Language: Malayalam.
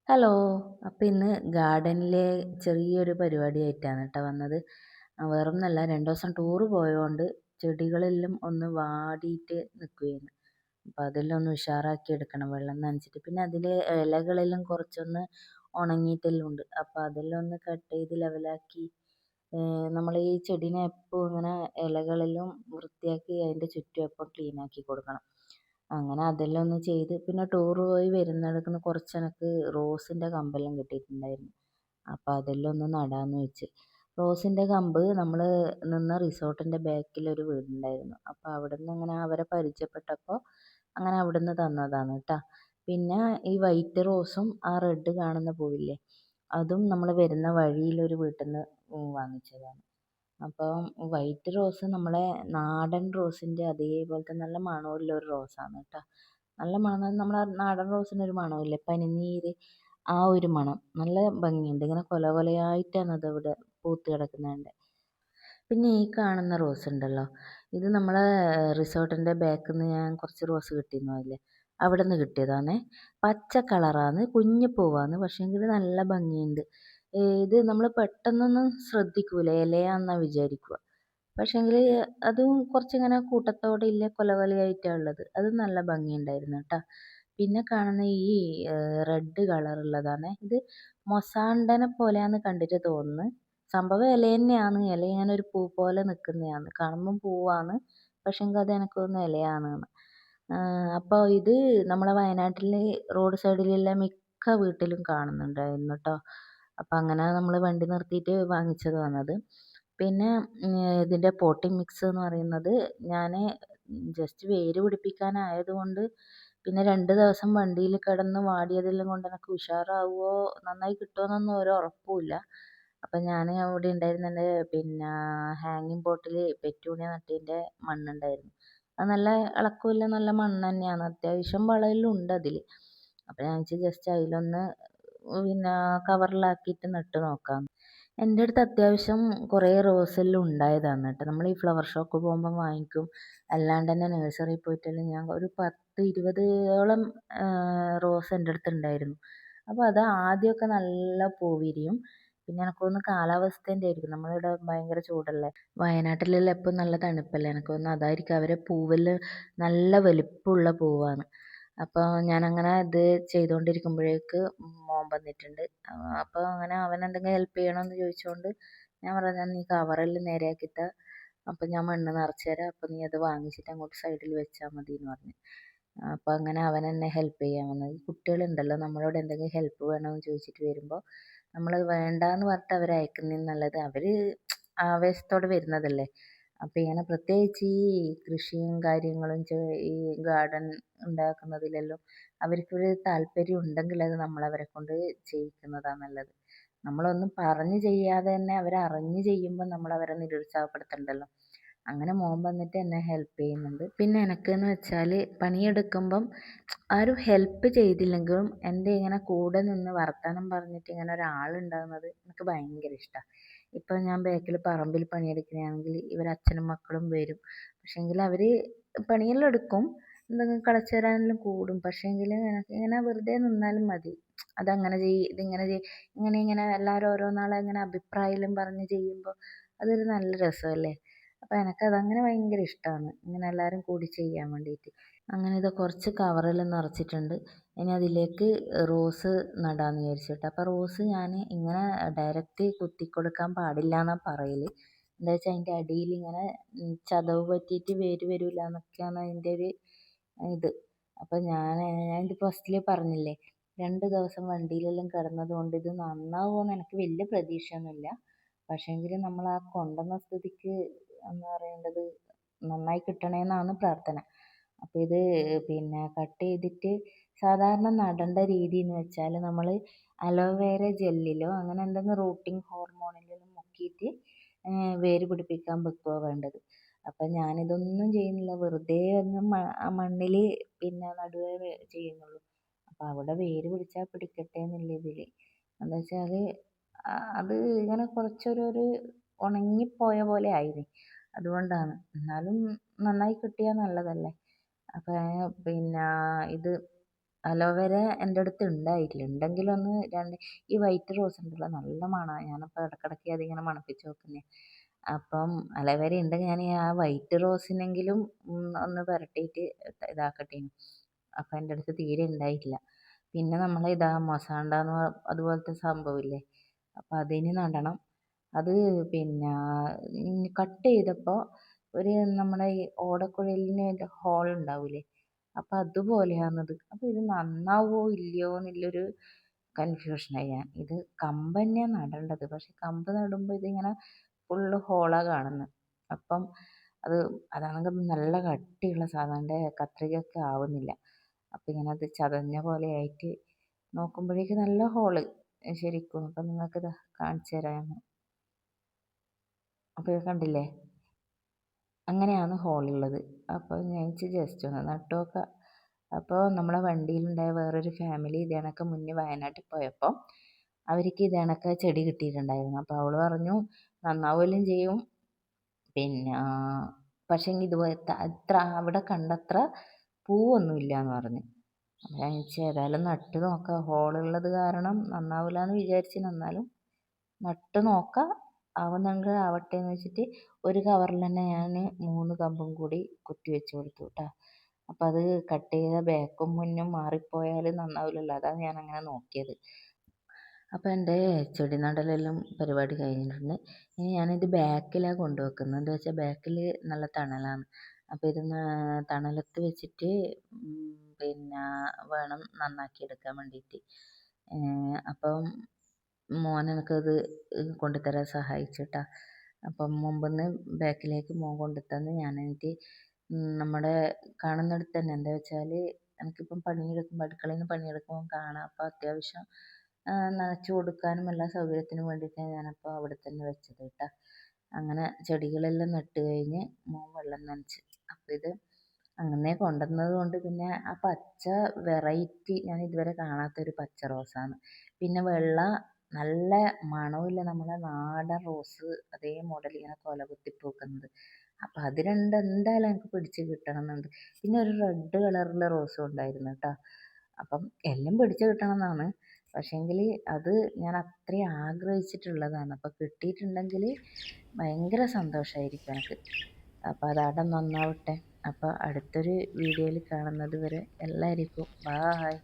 ഹലോ. അപ്പം ഇന്ന് ഗാർഡനിലെ ചെറിയൊരു പരിപാടിയായിട്ടാണ് കേട്ടോ വന്നത്. വേറൊന്നുമല്ല, 2 ദിവസം ടൂറ് പോയതുകൊണ്ട് ചെടികളെല്ലാം ഒന്ന് വാടിയിട്ട് നിൽക്കുകയാണ്. അപ്പം അതെല്ലാം ഒന്ന് ഉഷാറാക്കി എടുക്കണം, വെള്ളം നനച്ചിട്ട്. പിന്നെ അതിലെ ഇലകളെല്ലാം കുറച്ചൊന്ന് ഉണങ്ങിയിട്ടെല്ലാം ഉണ്ട്. അപ്പം അതെല്ലാം ഒന്ന് കട്ട് ചെയ്ത് ലെവലാക്കി നമ്മൾ ഈ ചെടീനെ എപ്പോഴും ഇങ്ങനെ ഇലകളെല്ലാം വൃത്തിയാക്കി അതിൻ്റെ ചുറ്റും എപ്പോൾ ക്ലീൻ ആക്കി കൊടുക്കണം. അങ്ങനെ അതെല്ലാം ഒന്ന് ചെയ്ത് പിന്നെ ടൂറ് പോയി വരുന്നിടത്തുനിന്ന് കുറച്ച് എനിക്ക് റോസിൻ്റെ കമ്പെല്ലാം കിട്ടിയിട്ടുണ്ടായിരുന്നു. അപ്പം അതെല്ലാം ഒന്ന് നടാമെന്ന് വെച്ച്. റോസിൻ്റെ കമ്പ് നമ്മൾ നിന്ന റിസോർട്ടിൻ്റെ ബാക്കിലൊരു വീടുണ്ടായിരുന്നു. അപ്പം അവിടെ നിന്ന് അങ്ങനെ അവരെ പരിചയപ്പെട്ടപ്പോൾ അങ്ങനെ അവിടെ നിന്ന് തന്നതാണ് കേട്ടോ. പിന്നെ ഈ വൈറ്റ് റോസും ആ റെഡ് കാണുന്ന പൂവില്ലേ, അതും നമ്മൾ വരുന്ന വഴിയിലൊരു വീട്ടിൽ നിന്ന് വാങ്ങിച്ചതാണ്. അപ്പം വൈറ്റ് റോസ് നമ്മളെ നാടൻ റോസിൻ്റെ അതേപോലത്തെ നല്ല മണമുള്ള ഒരു റോസാണ് കേട്ടോ. നല്ല മണം, നമ്മളെ നാടൻ റോസിനൊരു മണമില്ലേ, പനിനീര്, ആ ഒരു മണം. നല്ല ഭംഗിയുണ്ട്, ഇങ്ങനെ കൊല കൊലയായിട്ടാണ് അതവിടെ പൂത്ത് കിടക്കുന്നത്. പിന്നെ ഈ കാണുന്ന റോസ് ഉണ്ടല്ലോ, ഇത് നമ്മളെ റിസോർട്ടിൻ്റെ ബാക്കിൽ നിന്ന് ഞാൻ കുറച്ച് റോസ് കിട്ടിയെന്ന് പറഞ്ഞില്ലേ, അവിടെ നിന്ന് കിട്ടിയതാണേ. പച്ച കളറാണ്, കുഞ്ഞു പൂവാണ്, പക്ഷേങ്കിൽ നല്ല ഭംഗിയുണ്ട്. ഇത് നമ്മൾ പെട്ടെന്നൊന്നും ശ്രദ്ധിക്കൂല, ഇലയാണെന്നാണ് വിചാരിക്കുക. പക്ഷേങ്കിൽ അതും കുറച്ചിങ്ങനെ കൂട്ടത്തോടെ ഇല്ല, കൊല കൊലയായിട്ടാണ് ഉള്ളത്. അത് നല്ല ഭംഗിയുണ്ടായിരുന്നു കേട്ടോ. പിന്നെ കാണുന്ന ഈ റെഡ് കളറുള്ളതാണ്, ഇത് മൊസാണ്ടനെ പോലെയാന്ന് കണ്ടിട്ട് തോന്നുന്നു. സംഭവം ഇല തന്നെയാണ്, ഇല ഇങ്ങനെ ഒരു പൂ പോലെ നിൽക്കുന്നതാണ്, കാണുമ്പം പൂവാണ്, പക്ഷേങ്കിൽ അത് എനിക്ക് തോന്നുന്നു ഇലയാണെന്ന്. അപ്പോൾ ഇത് നമ്മളെ വയനാട്ടിൽ റോഡ് സൈഡിലുള്ള മിക്ക വീട്ടിലും കാണുന്നുണ്ടായിരുന്നു കേട്ടോ. അപ്പം അങ്ങനെ നമ്മൾ വണ്ടി നിർത്തിയിട്ട് വാങ്ങിച്ചത് വന്നത്. പിന്നെ ഇതിൻ്റെ പോട്ടിംഗ് മിക്സ് എന്ന് പറയുന്നത് ഞാൻ ജസ്റ്റ് വേര് പിടിപ്പിക്കാനായതുകൊണ്ട്, പിന്നെ 2 ദിവസം വണ്ടിയിൽ കിടന്ന് വാടിയതെല്ലാം കൊണ്ട് എനിക്ക് ഉഷാറാവുമോ നന്നായി കിട്ടുമോയെന്നൊന്നും ഒരു ഉറപ്പുമില്ല. അപ്പം ഞാൻ അവിടെ ഉണ്ടായിരുന്ന എൻ്റെ പിന്നെ ഹാങ്ങിങ് പോട്ടിൽ പെറ്റൂണിയ നട്ടതിൻ്റെ മണ്ണുണ്ടായിരുന്നു. അത് നല്ല ഇളക്കമില്ല, നല്ല മണ്ണ് തന്നെയാണ്, അത്യാവശ്യം വളമെല്ലാം ഉണ്ട് അതിൽ. അപ്പം ഞാൻ വെച്ച് ജസ്റ്റ് അതിലൊന്ന് പിന്നെ കവറിലാക്കിയിട്ട് നട്ട് നോക്കാം. എൻ്റെ അടുത്ത് അത്യാവശ്യം കുറേ റോസെല്ലാം ഉണ്ടായതാണ് കേട്ടോ. നമ്മൾ ഈ ഫ്ലവർ ഷോപ്പ് പോകുമ്പം വാങ്ങിക്കും, അല്ലാണ്ട് തന്നെ നഴ്സറിയിൽ പോയിട്ടെല്ലാം ഞാൻ ഒരു 10-20ഓളം റോസ് എൻ്റെ അടുത്ത് ഉണ്ടായിരുന്നു. അപ്പോൾ അത് ആദ്യമൊക്കെ നല്ല പൂ വിരിയും. പിന്നെ എനിക്ക് തോന്നുന്നു കാലാവസ്ഥേൻ്റെ ആയിരിക്കും, നമ്മളിവിടെ ഭയങ്കര ചൂടല്ലേ, വയനാട്ടിലെല്ലാം എപ്പോൾ നല്ല തണുപ്പല്ലേ, എനിക്ക് തോന്നുന്നു അതായിരിക്കും. അവരെ പൂവെല്ലാം നല്ല വലിപ്പമുള്ള പൂവാണ്. അപ്പോൾ ഞാനങ്ങനെ ഇത് ചെയ്തുകൊണ്ടിരിക്കുമ്പോഴേക്ക് മോൻ വന്നിട്ടുണ്ട്. അപ്പോൾ അങ്ങനെ അവൻ എന്തെങ്കിലും ഹെൽപ്പ് ചെയ്യണമെന്ന് ചോദിച്ചുകൊണ്ട് ഞാൻ പറഞ്ഞു, നീ കവറെല്ലാം നേരെയാക്കി താ, അപ്പം ഞാൻ മണ്ണ് നിറച്ച് തരാം, അപ്പം നീ അത് വാങ്ങിച്ചിട്ട് അങ്ങോട്ട് സൈഡിൽ വെച്ചാൽ മതി എന്ന് പറഞ്ഞു. അപ്പോൾ അങ്ങനെ അവൻ എന്നെ ഹെൽപ്പ് ചെയ്യാൻ വന്നത്. ഈ കുട്ടികളുണ്ടല്ലോ, നമ്മളോട് എന്തെങ്കിലും ഹെൽപ്പ് വേണമെന്ന് ചോദിച്ചിട്ട് വരുമ്പോൾ നമ്മൾ വേണ്ടാന്ന് പറഞ്ഞിട്ട് അവരെ അയക്കുന്നതിന് നല്ലത്, അവർ ആവേശത്തോടെ വരുന്നതല്ലേ. അപ്പം ഇങ്ങനെ പ്രത്യേകിച്ച് ഈ കൃഷിയും കാര്യങ്ങളും ഈ ഗാർഡൻ ഉണ്ടാക്കുന്നതിലെല്ലാം അവർക്കൊരു താല്പര്യം ഉണ്ടെങ്കിൽ അത് നമ്മളവരെ കൊണ്ട് ചെയ്യിക്കുന്നതാണ് നല്ലത്. നമ്മളൊന്നും പറഞ്ഞ് ചെയ്യാതെ തന്നെ അവരറിഞ്ഞ് ചെയ്യുമ്പോൾ നമ്മളവരെ നിരുത്സാഹപ്പെടുത്തണ്ടല്ലോ. അങ്ങനെ മോൻ വന്നിട്ട് എന്നെ ഹെൽപ്പ് ചെയ്യുന്നുണ്ട്. പിന്നെ എനക്കെന്ന് വെച്ചാൽ പണിയെടുക്കുമ്പം ആരും ഹെൽപ്പ് ചെയ്തില്ലെങ്കിലും എൻ്റെ ഇങ്ങനെ കൂടെ നിന്ന് വർത്തമാനം പറഞ്ഞിട്ട് ഇങ്ങനെ ഒരാളുണ്ടാകുന്നത് എനിക്ക് ഭയങ്കര ഇഷ്ടമാണ്. ഇപ്പം ഞാൻ ബാക്കിൽ പറമ്പിൽ പണിയെടുക്കുകയാണെങ്കിൽ ഇവർ അച്ഛനും മക്കളും വരും. പക്ഷേങ്കിൽ അവർ പണിയെല്ലാം എടുക്കും, എന്തെങ്കിലും കളച്ച് തരാനെല്ലാം കൂടും. പക്ഷേങ്കിൽ എനിക്ക് ഇങ്ങനെ വെറുതെ നിന്നാലും മതി. അതങ്ങനെ ചെയ്യ്, ഇതിങ്ങനെ ചെയ്യ്, ഇങ്ങനെ എല്ലാവരും ഓരോന്നാളെ ഇങ്ങനെ അഭിപ്രായമെല്ലാം പറഞ്ഞ് ചെയ്യുമ്പോൾ അതൊരു നല്ല രസമല്ലേ. അപ്പോൾ എനിക്കതങ്ങനെ ഭയങ്കര ഇഷ്ടമാണ്, ഇങ്ങനെ എല്ലാവരും കൂടി ചെയ്യാൻ വേണ്ടിയിട്ട്. അങ്ങനെ ഇത് കുറച്ച് കവറെല്ലാം നിറച്ചിട്ടുണ്ട്. ഇനി അതിലേക്ക് റോസ് നടാമെന്ന് വിചാരിച്ചിട്ട്. അപ്പോൾ റോസ് ഞാൻ ഇങ്ങനെ ഡയറക്റ്റ് കുത്തിക്കൊടുക്കാൻ പാടില്ല എന്നാണ് പറയൽ. എന്താ വെച്ചാൽ അതിൻ്റെ അടിയിൽ ഇങ്ങനെ ചതവ് പറ്റിയിട്ട് വേര് വരില്ല എന്നൊക്കെയാണ് അതിൻ്റെ ഒരു ഇത്. അപ്പോൾ ഞാനിത് ഫസ്റ്റിൽ പറഞ്ഞില്ലേ, 2 ദിവസം വണ്ടിയിലെല്ലാം കിടന്നത് കൊണ്ട് ഇത് നന്നാവുമെന്ന് എനിക്ക് വലിയ പ്രതീക്ഷയൊന്നുമില്ല. പക്ഷേങ്കിൽ നമ്മൾ ആ കൊണ്ടുവന്ന സ്ഥിതിക്ക് എന്താ പറയേണ്ടത്, നന്നായി കിട്ടണമെന്നാണ് പ്രാർത്ഥന. അപ്പോൾ ഇത് പിന്നെ കട്ട് ചെയ്തിട്ട് സാധാരണ നടേണ്ട രീതി എന്ന് വെച്ചാൽ നമ്മൾ അലോവേര ജെല്ലിലോ അങ്ങനെ എന്തെങ്കിലും റൂട്ടിങ് ഹോർമോണിലെല്ലാം മുക്കിയിട്ട് വേര് പിടിപ്പിക്കാൻ വെക്കുകയാണ് വേണ്ടത്. അപ്പം ഞാനിതൊന്നും ചെയ്യുന്നില്ല, വെറുതെ ഒന്ന് മണ്ണിൽ പിന്നെ നടുവേ ചെയ്യുന്നുള്ളൂ. അപ്പോൾ അവിടെ വേര് പിടിച്ചാൽ പിടിക്കട്ടെ എന്നുള്ള ഇതിൽ. എന്താ വെച്ചാൽ അത് ഇങ്ങനെ കുറച്ചൊരു ഉണങ്ങിപ്പോയ പോലെ ആയിന്, അതുകൊണ്ടാണ്. എന്നാലും നന്നായി കിട്ടിയാൽ നല്ലതല്ലേ. അപ്പോൾ പിന്നെ ഇത് അലോവേര എൻ്റെ അടുത്ത് ഉണ്ടായിട്ടില്ല. ഉണ്ടെങ്കിലൊന്ന് രണ്ട് ഈ വൈറ്റ് റോസ് ഉണ്ടല്ലോ നല്ല മണമാണ്. ഞാനപ്പോൾ ഇടയ്ക്കിടയ്ക്ക് അതിങ്ങനെ മണപ്പിച്ച് നോക്കുന്നേ. അപ്പം അലോവേര ഉണ്ടെങ്കിൽ ഞാൻ ആ വൈറ്റ് റോസിനെങ്കിലും ഒന്ന് പുരട്ടിയിട്ട് ഇതാക്കട്ടേനു. അപ്പം എൻ്റെ അടുത്ത് തീരെ ഉണ്ടായിട്ടില്ല. പിന്നെ നമ്മൾ ഇതാ മൊസാണ്ടാന്ന് അതുപോലത്തെ സംഭവമില്ലേ, അപ്പം അതിന് നടണം. അത് പിന്നെ കട്ട് ചെയ്തപ്പോൾ ഒരു നമ്മുടെ ഈ ഓടക്കുഴലിന് ഹോൾ ഉണ്ടാവൂലേ, അപ്പം അതുപോലെയാണത്. അപ്പം ഇത് നന്നാവോ ഇല്ലയോ എന്നുള്ളൊരു കൺഫ്യൂഷനായി ഞാൻ. ഇത് കമ്പ് തന്നെയാണ് നടേണ്ടത്, പക്ഷെ കമ്പ് നടുമ്പോൾ ഇതിങ്ങനെ ഫുള്ള് ഹോളാണ് കാണുന്നത്. അപ്പം അത് അതാണെങ്കിൽ നല്ല കട്ടിയുള്ള സാധനം കത്രികയൊക്കെ ആവുന്നില്ല. അപ്പം ഇങ്ങനെ അത് ചതഞ്ഞ പോലെ ആയിട്ട് നോക്കുമ്പോഴേക്ക് നല്ല ഹോള് ശരിക്കും. അപ്പം നിങ്ങൾക്കിത് കാണിച്ചു തരാം. അപ്പോൾ ഇത് കണ്ടില്ലേ, അങ്ങനെയാണ് ഹോളുള്ളത്. അപ്പോൾ ഞാൻ ജസ്റ്റ് ഒന്ന് നട്ടു നോക്കാം. അപ്പോൾ നമ്മളെ വണ്ടിയിലുണ്ടായ വേറൊരു ഫാമിലി ഇത് കണക്ക് മുന്നേ വയനാട്ടിൽ പോയപ്പോൾ അവർക്ക് ഇത് കണക്ക് ചെടി കിട്ടിയിട്ടുണ്ടായിരുന്നു. അപ്പോൾ അവൾ പറഞ്ഞു നന്നാവുകയും ചെയ്യും, പിന്നെ പക്ഷേങ്കിൽ ഇതുപോലത്തെ അത്ര അവിടെ കണ്ടത്ര പൂവൊന്നുമില്ല എന്ന് പറഞ്ഞു. അപ്പോൾ ഞാൻ ഏതായാലും നട്ട് നോക്കാം. ഹോളുള്ളത് കാരണം നന്നാവില്ല എന്ന് വിചാരിച്ചു, എന്നാലും നട്ട് നോക്കാം. ആവുന്നെങ്കിൽ ആവട്ടെ എന്ന് വെച്ചിട്ട് ഒരു കവറിൽ തന്നെ ഞാൻ 3 കമ്പും കൂടി കുത്തി വെച്ച് കൊടുത്തു കേട്ടോ. അപ്പം അത് കട്ട് ചെയ്ത ബാക്കും മുന്നും മാറിപ്പോയാൽ നന്നാവില്ലല്ലോ, അതാണ് ഞാൻ അങ്ങനെ നോക്കിയത്. അപ്പോൾ എൻ്റെ ചെടി നടലെല്ലാം പരിപാടി കഴിഞ്ഞിട്ടുണ്ട്. ഇനി ഞാനിത് ബാക്കിലാണ് കൊണ്ടുവെക്കുന്നത്. എന്താ വെച്ചാൽ ബാക്കിൽ നല്ല തണലാണ്. അപ്പോൾ ഇത് തണലത്ത് വെച്ചിട്ട് പിന്നെ വേണം നന്നാക്കി എടുക്കാൻ വേണ്ടിയിട്ട്. അപ്പം മോൻ എനിക്കത് കൊണ്ടുതരാൻ സഹായിച്ചിട്ടാ. അപ്പം മുമ്പിന്ന് ബാക്കിലേക്ക് മോൻ കൊണ്ടുതന്ന് ഞാൻ എനിക്ക് നമ്മുടെ കാണുന്നിടത്ത് തന്നെ, എന്താ വെച്ചാൽ എനിക്കിപ്പം പണിയെടുക്കുമ്പോൾ അടുക്കളയിൽ നിന്ന് പണിയെടുക്കുമ്പോൾ കാണാം. അപ്പോൾ അത്യാവശ്യം നനച്ചു കൊടുക്കാനും എല്ലാ സൗകര്യത്തിനും വേണ്ടിയിട്ടാണ് ഞാനപ്പോൾ അവിടെ തന്നെ വെച്ചത് കേട്ടോ. അങ്ങനെ ചെടികളെല്ലാം നട്ട് കഴിഞ്ഞ് മോൻ വെള്ളം നനച്ച്. അപ്പോൾ ഇത് അങ്ങനെ കൊണ്ടുവന്നത് കൊണ്ട് പിന്നെ ആ പച്ച വെറൈറ്റി ഞാൻ ഇതുവരെ കാണാത്തൊരു പച്ച റോസാണ്. പിന്നെ വെള്ള നല്ല മണമില്ല നമ്മളെ നാടൻ റോസ്, അതേ മോഡൽ ഇങ്ങനെ കൊല കുത്തി പൂക്കുന്നത്. അപ്പം അത് രണ്ടും എന്തായാലും എനിക്ക് പിടിച്ച് കിട്ടണം എന്നുണ്ട്. പിന്നെ ഒരു റെഡ് കളറിലെ റോസും ഉണ്ടായിരുന്നു കേട്ടോ. അപ്പം എല്ലാം പിടിച്ച് കിട്ടണം എന്നാണ്, പക്ഷേങ്കിൽ അത് ഞാൻ അത്രയും ആഗ്രഹിച്ചിട്ടുള്ളതാണ്. അപ്പം കിട്ടിയിട്ടുണ്ടെങ്കിൽ ഭയങ്കര സന്തോഷമായിരിക്കും എനിക്ക്. അപ്പോൾ അതവിടെ നന്നാവട്ടെ. അപ്പോൾ അടുത്തൊരു വീഡിയോയിൽ കാണുന്നത് വരെ എല്ലാവർക്കും ബായ്.